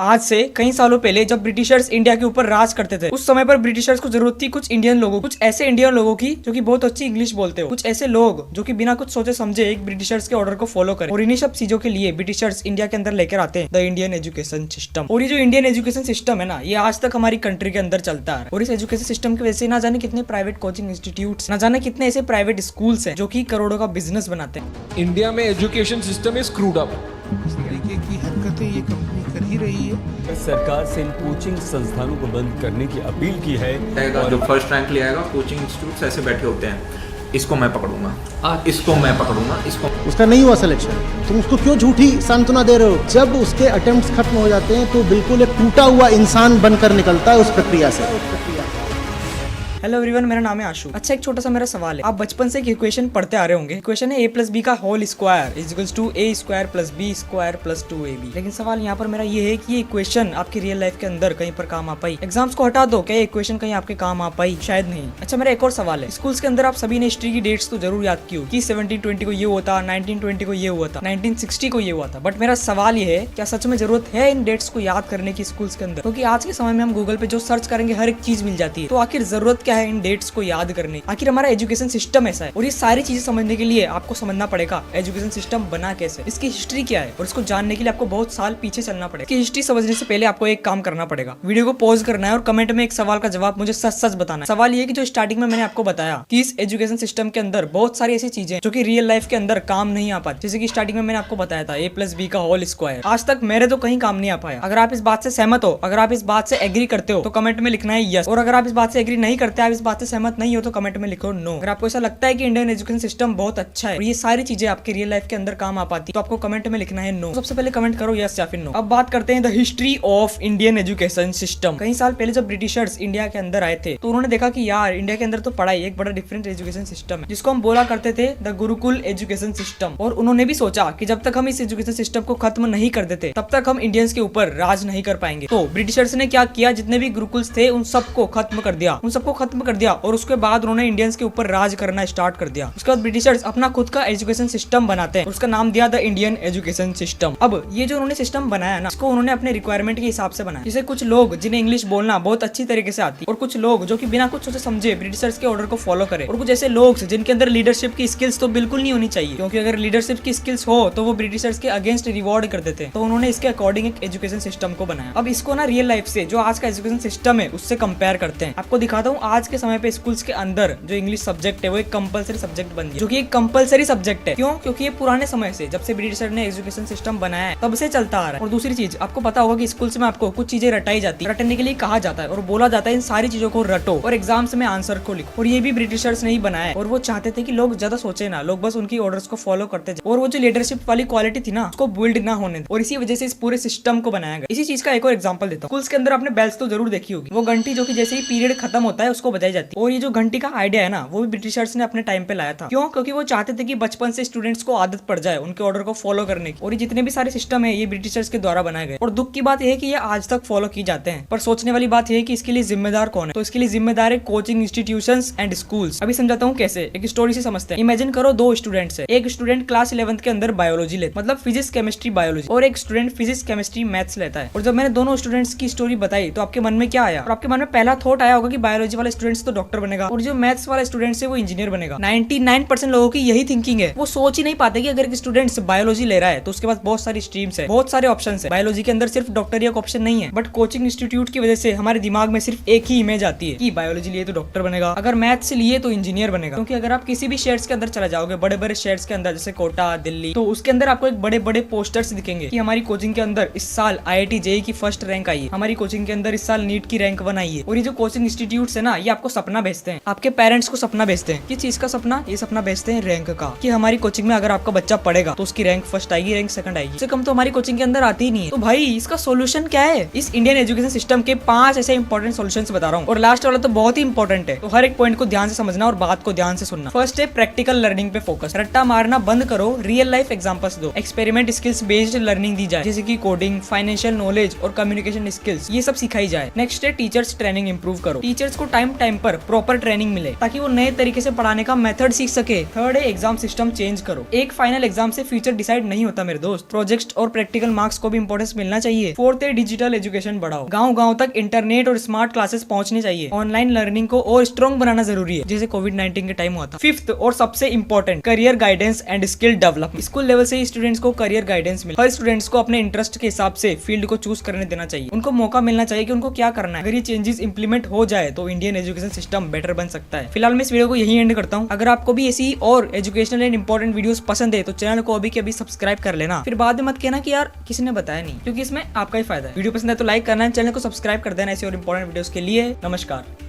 आज से कई सालों पहले जब ब्रिटिशर्स इंडिया के ऊपर राज करते थे, उस समय पर ब्रिटिशर्स को जरूरत थी कुछ इंडियन लोगों, कुछ ऐसे इंडियन लोगों की जो कि बहुत अच्छी इंग्लिश बोलते हो, कुछ ऐसे लोग जो कि बिना कुछ सोचे समझे एक ब्रिटिशर्स के ऑर्डर को फॉलो करें। और इन्हीं सब चीजों के लिए ब्रिटिशर्स इंडिया के अंदर लेकर आते हैं द इंडियन एजुकेशन सिस्टम। और ये जो इंडियन एजुकेशन सिस्टम है ना, ये आज तक हमारी कंट्री के अंदर चलता है। और इस एजुकेशन सिस्टम की वजह से ना जाने कितने प्राइवेट कोचिंग इंस्टीट्यूट, ना जाने कितने ऐसे प्राइवेट स्कूल्स हैं जो कि करोड़ों का बिजनेस बनाते हैं। इंडिया में education system is screwed up. इस तरीके की हरकतें ये कंपनी कर ही रही है। सरकार से इन कोचिंग संस्थानों को बंद करने की अपील की है। और जो फर्स्ट रैंक ले आएगा, कोचिंग इंस्टीट्यूट्स ऐसे बैठे होते हैं, इसको मैं पकड़ूंगा, इसको मैं पकड़ूंगा, इसको। उसका नहीं हुआ सिलेक्शन, तुम उसको क्यों झूठी सांत्वना दे रहे हो? जब उसके अटेम्प्ट्स खत्म हो जाते हैं तो बिल्कुल एक टूटा हुआ इंसान बनकर निकलता है उस प्रक्रिया से। हेलो एवरीवन, मेरा नाम है आशु। अच्छा, एक छोटा सा मेरा सवाल है। आप बचपन से एक इक्वेशन पढ़ते आ रहे होंगे। इक्वेशन है a प्लस बी का whole square is equals to a square plus b square plus 2ab। लेकिन सवाल यहाँ पर मेरा ये है कि ये इक्वेशन आपकी रियल लाइफ के अंदर कहीं पर काम आ पाई? एग्जाम्स को हटा दो, क्या ये इक्वेशन कहीं आपके काम आ पाई? शायद नहीं। अच्छा, मेरा एक और सवाल है। स्कूल्स के अंदर आप सभी ने हिस्ट्री की डेट्स तो जरूर याद की हो कि 1720 को ये हुआ था, 1920 को ये हुआ था, 1960 को ये हुआ था। बट मेरा सवाल ये है, क्या सच में जरूरत है इन डेट्स को याद करने की स्कूल्स के अंदर? क्योंकि आज के समय में हम गूगल पे जो सर्च करेंगे हर एक चीज मिल जाती है। तो आखिर जरूरत क्या है इन डेट्स को याद करने? आखिर हमारा एजुकेशन सिस्टम ऐसा है। और ये सारी चीजें समझने के लिए आपको समझना पड़ेगा एजुकेशन सिस्टम बना कैसे, इसकी हिस्ट्री क्या है, और इसको जानने के लिए आपको बहुत साल पीछे चलना पड़ेगा। इसकी हिस्ट्री समझने से पहले आपको एक काम करना पड़ेगा, वीडियो को पॉज करना है और कमेंट में एक सवाल का जवाब मुझे सच सच बताना है। सवाल ये कि जो स्टार्टिंग में मैंने आपको बताया कि इस एजुकेशन सिस्टम के अंदर बहुत सारी ऐसी चीजें जो कि रियल लाइफ के अंदर काम नहीं आ पाती। जैसे कि स्टार्टिंग में मैंने आपको बताया था a प्लस बी का होल स्क्वायर, आज तक मेरे तो कहीं काम नहीं आ पाया। अगर आप इस बात से सहमत हो, अगर आप इस बात से एग्री करते हो तो कमेंट में लिखना है यस, और अगर आप इस बात से एग्री नहीं करते, आप इस बात से सहमत नहीं हो तो कमेंट में लिखो नो। अगर आपको ऐसा लगता है कि इंडियन एजुकेशन सिस्टम बहुत अच्छा है और ये सारी चीजें आपके रियल लाइफ के अंदर काम आ पाती, तो आपको कमेंट में लिखना है नो। सबसे पहले कमेंट करो यस या फिर नो। अब बात करते हैं the history of Indian education system. कई साल पहले जब ब्रिटिशर्स इंडिया के अंदर आए थे तो उन्होंने देखा कि यार इंडिया के अंदर तो पढ़ाई एक बड़ा डिफरेंट एजुकेशन सिस्टम है, जिसको हम बोला करते थे द गुरुकुल एजुकेशन सिस्टम। और उन्होंने भी सोचा कि जब तक हम इस एजुकेशन सिस्टम को खत्म नहीं कर देते तब तक हम इंडियंस के ऊपर राज नहीं कर पाएंगे। तो ब्रिटिशर्स ने क्या किया, जितने भी गुरुकुल्स थे उन सबको खत्म कर दिया, और उसके बाद उन्होंने इंडियंस के ऊपर राज करना स्टार्ट कर दिया। उसके बाद ब्रिटिशर्स अपना खुद का एजुकेशन सिस्टम बनाते हैं, उसका नाम दिया द इंडियन एजुकेशन सिस्टम। अब ये जो उन्होंने सिस्टम बनाया ना, इसको उन्होंने अपने रिक्वायरमेंट के हिसाब से बनाया। जैसे कुछ लोग जिन्हें इंग्लिश बोलना बहुत अच्छी तरीके से आती है, और कुछ लोग जो कि बिना कुछ सोचे समझे ब्रिटिशर्स के ऑर्डर को फॉलो करे, और कुछ ऐसे लोग जिनके अंदर लीडरशिप की स्किल्स तो बिल्कुल नहीं होनी चाहिए, क्योंकि अगर लीडरशिप की स्किल्स हो तो वो ब्रिटिशर्स के अगेंस्ट रिवॉर्ड कर देते हैं। तो उन्होंने इसके अकॉर्डिंग एक एजुकेशन सिस्टम को बनाया। अब इसको ना रियल लाइफ से जो आज का एजुकेशन सिस्टम है उससे कंपेयर करते हैं। आपको दिखाता हूँ आज के समय पे स्कूल्स के अंदर जो इंग्लिश सब्जेक्ट है वो एक कंपलसरी सब्जेक्ट बन गया, जो कि एक कंपलसरी सब्जेक्ट है। क्यों? क्योंकि ये पुराने समय से, जब से ब्रिटिशर ने एजुकेशन सिस्टम बनाया है तब से चलता आ रहा है। और दूसरी चीज आपको पता होगा कि स्कूल्स में आपको कुछ चीजें रटाई जाती है, रटने के लिए कहा जाता है और बोला जाता है इन सारी चीजों को रटो और एग्जाम्स में आंसर को लिखो। और ये भी ब्रिटिशर्स ने ही बनाया है, और वो चाहते थे कि लोग ज्यादा सोचे ना, लोग बस उनकी ऑर्डर्स को फॉलो करते जाए, और वो जो लीडरशिप वाली क्वालिटी थी ना उसको बिल्ड ना होने दे। और इसी वजह से इस पूरे सिस्टम को बनाया गया। इसी चीज का एक और एग्जांपल देता हूँ। स्कूल्स के अंदर आपने बेल्स तो जरूर देखी होगी, वो घंटी जो कि जैसे ही पीरियड खत्म होता है उसको बजाई जाती है। और ये जो घंटी का आइडिया है ना, वो भी ब्रिटिशर्स ने अपने टाइम पे लाया था। क्यों? क्योंकि वो चाहते थे कि बचपन से स्टूडेंट्स को आदत पड़ जाए उनके ऑर्डर को फॉलो करने की। और ये जितने भी सारे सिस्टम है ये ब्रिटिशर्स के द्वारा बनाए गए। और दुख की बात यह है कि ये आज तक फॉलो की जाते हैं, पर सोचने वाली बात यह है कि इसके लिए जिम्मेदार कौन है? तो इसके लिए जिम्मेदार है कोचिंग इंस्टीट्यूशंस एंड स्कूल्स। अभी समझाता हूँ कैसे, एक स्टोरी से समझते हैं। इमेजिन करो दो स्टूडेंट्स है, एक स्टूडेंट क्लास 11th के अंदर बायोलॉजी लेता, मतलब फिजिक्स केमिस्ट्री बायोलॉजी, और एक स्टूडेंट फिजिक्स केमिस्ट्री मैथ्स लेता है। और जब मैंने दोनों स्टूडेंट्स की स्टोरी बताई तो आपके मन में क्या आया? और आपके मन में पहला थॉट आया होगा कि बायोलॉजी वाले स्टूडेंट्स तो डॉक्टर बनेगा और जो मैथ्स वाला स्टूडेंट्स है वो इंजीनियर बनेगा। 99% लोगों की यही थिंकिंग है। वो सोच ही नहीं पाते कि अगर एक स्टूडेंट बायोलॉजी ले रहा है तो उसके पास बहुत सारी स्ट्रीम्स है, बहुत सारे ऑप्शंस है। बायोलॉजी के अंदर सिर्फ डॉक्टर एक ऑप्शन नहीं है। बट कोचिंग इंस्टीट्यूट की वजह से हमारे दिमाग में सिर्फ एक ही इमेज आती है कि बायोलॉजी लिए तो डॉक्टर बनेगा, अगर मैथ्स लिए तो इंजीनियर बनेगा। क्योंकि अगर आप किसी भी शहर के अंदर चले जाओगे, बड़े बड़े शहर के अंदर जैसे कोटा, दिल्ली, तो उसके अंदर आपको एक बड़े बड़े पोस्टर्स दिखेंगे कि हमारी कोचिंग के अंदर इस साल IIT JEE की फर्स्ट रैंक आई है, हमारी कोचिंग के अंदर इस साल नीट की रैंक 1 आई है। और ये जो कोचिंग इंस्टीट्यूट है ना, ये आपको सपना भेजते हैं, आपके पेरेंट्स को सपना भेजते हैं। किस चीज का सपना? ये सपना भेजते हैं रैंक का, कि हमारी कोचिंग में अगर आपका बच्चा पढ़ेगा तो उसकी रैंक फर्स्ट आएगी, रैंक सेकंड आएगी। इससे कम तो हमारी कोचिंग के अंदर आती ही नहीं है। तो भाई इसका सोल्यूशन क्या है? इस इंडियन एजुकेशन सिस्टम के 5 ऐसे इंपॉर्टेंट सोल्यूशंस बता रहा हूँ, और लास्ट वाला तो बहुत ही इंपॉर्टेंट है। तो हर एक पॉइंट को ध्यान से समझना और बात को ध्यान से सुनना। फर्स्ट है प्रैक्टिकल लर्निंग पे फोकस। रट्टा मारना बंद करो, रियल लाइफ एग्जांपल्स दो, एक्सपेरिमेंट स्किल्स बेस्ड लर्निंग दी जाए, जैसे कि कोडिंग, फाइनेंशियल नॉलेज और कम्युनिकेशन स्किल्स, ये सब सिखाई जाए। नेक्स्ट है टीचर्स ट्रेनिंग इंप्रूव करो। टीचर्स को टाइम टाइम पर प्रॉपर ट्रेनिंग मिले ताकि वो नए तरीके से पढ़ाने का मेथड सीख सके। थर्ड है एग्जाम सिस्टम चेंज करो। एक फाइनल एग्जाम से फ्यूचर डिसाइड नहीं होता मेरे दोस्त, प्रोजेक्ट्स और प्रैक्टिकल मार्क्स को भी इंपॉर्टेंस मिलना चाहिए। फोर्थ है डिजिटल एजुकेशन बढ़ाओ। गाँव तक इंटरनेट और स्मार्ट क्लासेस पहुंचनी चाहिए। ऑनलाइन लर्निंग को और स्ट्रॉन्ग बनाना जरूरी है जैसे कोविड-19 के टाइम हुआ था। फिफ्थ और सबसे important career guidance and skill development. School level से ही स्टूडेंट्स को करियर गाइडेंस मिले। हर स्टूडेंट्स को अपने इंटरेस्ट के हिसाब से फील्ड को चूज करने देना चाहिए। उनको मौका मिलना चाहिए कि उनको क्या करना है। अगर ये चेंजेस इंप्लीमेंट हो जाए तो इंडियन एजुकेशन सिस्टम बेटर बन सकता है। फिलहाल मैं इस वीडियो को यही एंड करता हूँ। अगर आपको भी ऐसी और एजुकेशनल एंड इंपॉर्टेंट वीडियोस पसंद है तो चैनल को अभी के अभी सब्सक्राइब कर लेना। फिर बाद में मत कहना कि यार किसी ने बताया नहीं, क्योंकि इसमें आपका ही फायदा है। वीडियो पसंद है तो लाइक करना, चैनल को सब्सक्राइब कर देना ऐसे और इंपॉर्टेंट वीडियोस के लिए। नमस्कार।